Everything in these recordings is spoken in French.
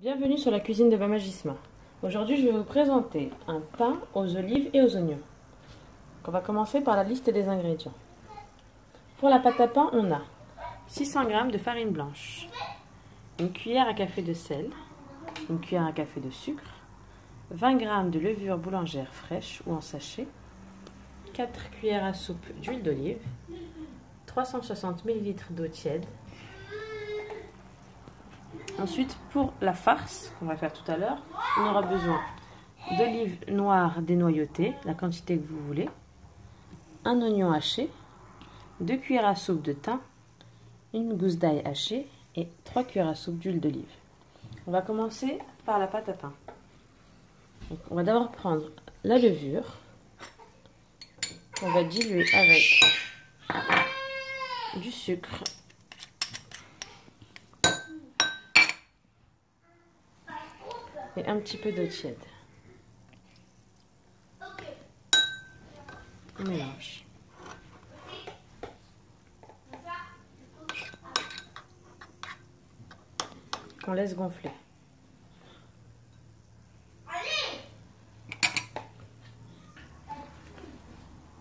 Bienvenue sur la cuisine de Mama Gisma. Aujourd'hui, je vais vous présenter un pain aux olives et aux oignons. On va commencer par la liste des ingrédients. Pour la pâte à pain, on a 600 g de farine blanche, une cuillère à café de sel, une cuillère à café de sucre, 20 g de levure boulangère fraîche ou en sachet, 4 cuillères à soupe d'huile d'olive, 360 ml d'eau tiède. Ensuite, pour la farce qu'on va faire tout à l'heure, on aura besoin d'olives noires dénoyautées, la quantité que vous voulez, un oignon haché, 2 cuillères à soupe de thym, une gousse d'ail hachée et 3 cuillères à soupe d'huile d'olive. On va commencer par la pâte à pain. Donc, on va d'abord prendre la levure, on va diluer avec du sucre, et un petit peu d'eau tiède. On mélange. On laisse gonfler.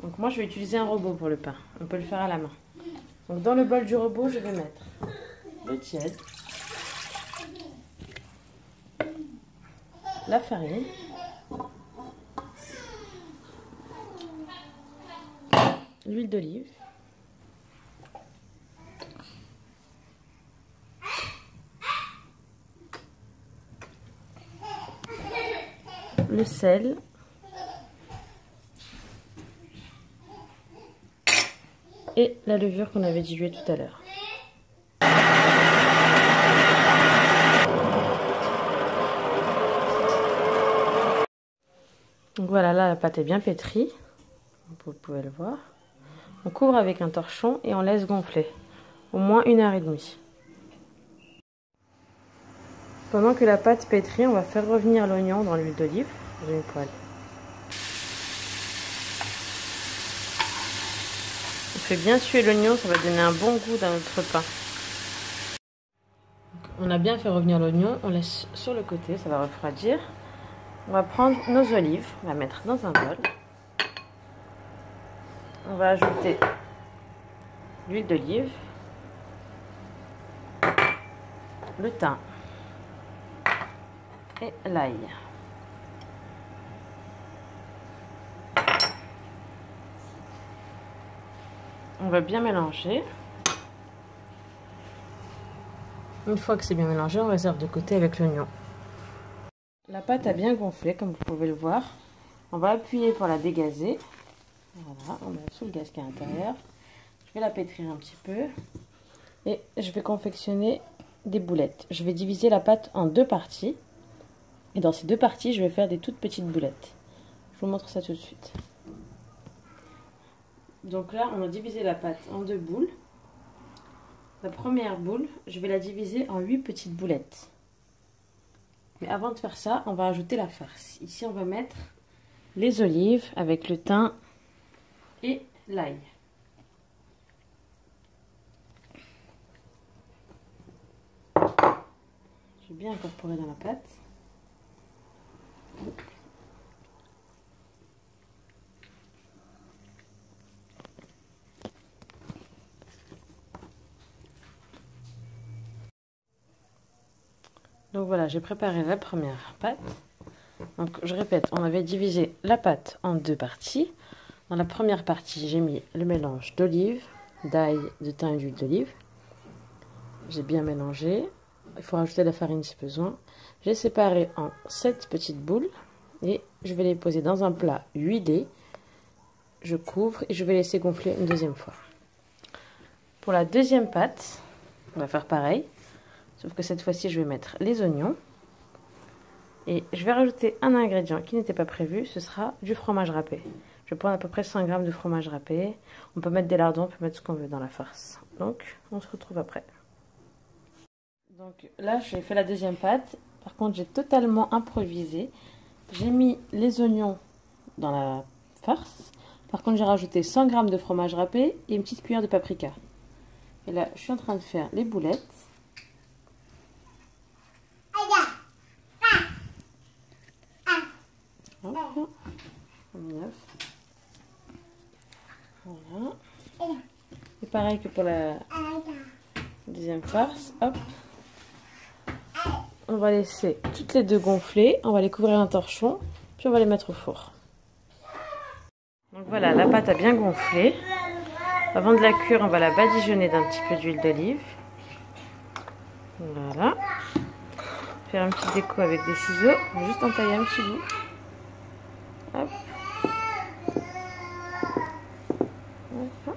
Donc moi je vais utiliser un robot pour le pain. On peut le faire à la main. Donc dans le bol du robot, je vais mettre l'eau tiède, la farine, l'huile d'olive, le sel, et la levure qu'on avait diluée tout à l'heure. Donc voilà, là la pâte est bien pétrie, vous pouvez le voir. On couvre avec un torchon et on laisse gonfler, au moins 1h30. Pendant que la pâte pétrit, on va faire revenir l'oignon dans l'huile d'olive. J'ai une poêle. On fait bien suer l'oignon, ça va donner un bon goût dans notre pain. Donc, on a bien fait revenir l'oignon, on laisse sur le côté, ça va refroidir. On va prendre nos olives, on va mettre dans un bol. On va ajouter l'huile d'olive, le thym et l'ail. On va bien mélanger. Une fois que c'est bien mélangé, on réserve de côté avec l'oignon. La pâte a bien gonflé, comme vous pouvez le voir. On va appuyer pour la dégazer. Voilà, on met sous le gaz qui est à l'intérieur. Je vais la pétrir un petit peu. Et je vais confectionner des boulettes. Je vais diviser la pâte en 2 parties. Et dans ces 2 parties, je vais faire des toutes petites boulettes. Je vous montre ça tout de suite. Donc là, on a divisé la pâte en 2 boules. La première boule, je vais la diviser en 8 petites boulettes. Mais avant de faire ça, on va ajouter la farce. Ici, on va mettre les olives avec le thym et l'ail. Je vais bien incorporer dans la pâte. Donc voilà, j'ai préparé la première pâte. Donc je répète, on avait divisé la pâte en 2 parties. Dans la première partie, j'ai mis le mélange d'olive, d'ail, de thym et d'huile d'olive. J'ai bien mélangé. Il faut rajouter la farine si besoin. J'ai séparé en 7 petites boules et je vais les poser dans un plat huilé. Je couvre et je vais laisser gonfler une deuxième fois. Pour la deuxième pâte, on va faire pareil. Sauf que cette fois-ci, je vais mettre les oignons. Et je vais rajouter un ingrédient qui n'était pas prévu, ce sera du fromage râpé. Je vais prendre à peu près 100 g de fromage râpé. On peut mettre des lardons, on peut mettre ce qu'on veut dans la farce. Donc, on se retrouve après. Donc là, j'ai fait la deuxième pâte. Par contre, j'ai totalement improvisé. J'ai mis les oignons dans la farce. Par contre, j'ai rajouté 100 g de fromage râpé et une petite cuillère de paprika. Et là, je suis en train de faire les boulettes. Hop. Neuf. Voilà. Et pareil que pour la deuxième farce. Hop. On va laisser toutes les deux gonfler. On va les couvrir d'un torchon. Puis on va les mettre au four. Donc voilà, la pâte a bien gonflé. Avant de la cuire, on va la badigeonner d'un petit peu d'huile d'olive. Voilà. Faire un petit déco avec des ciseaux. On va juste en tailler un petit bout. Hop. Hop.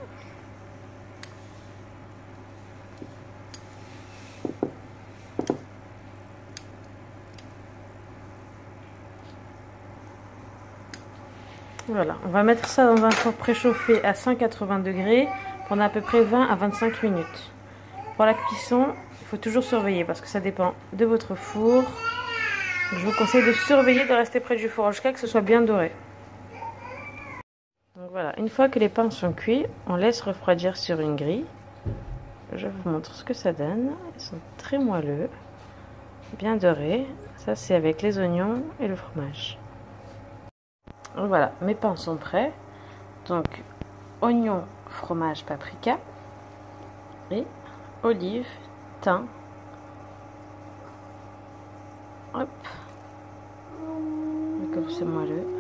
Voilà, on va mettre ça dans un four préchauffé à 180 degrés pendant à peu près 20 à 25 minutes. Pour la cuisson, il faut toujours surveiller parce que ça dépend de votre four. Je vous conseille de surveiller, de rester près du four jusqu'à ce que ce soit bien doré. Donc voilà, une fois que les pains sont cuits, on laisse refroidir sur une grille. Je vous montre ce que ça donne. Ils sont très moelleux, bien dorés. Ça, c'est avec les oignons et le fromage. Voilà, mes pains sont prêts. Donc, oignon, fromage, paprika et olive, thym. Hop. Comme c'est moelleux.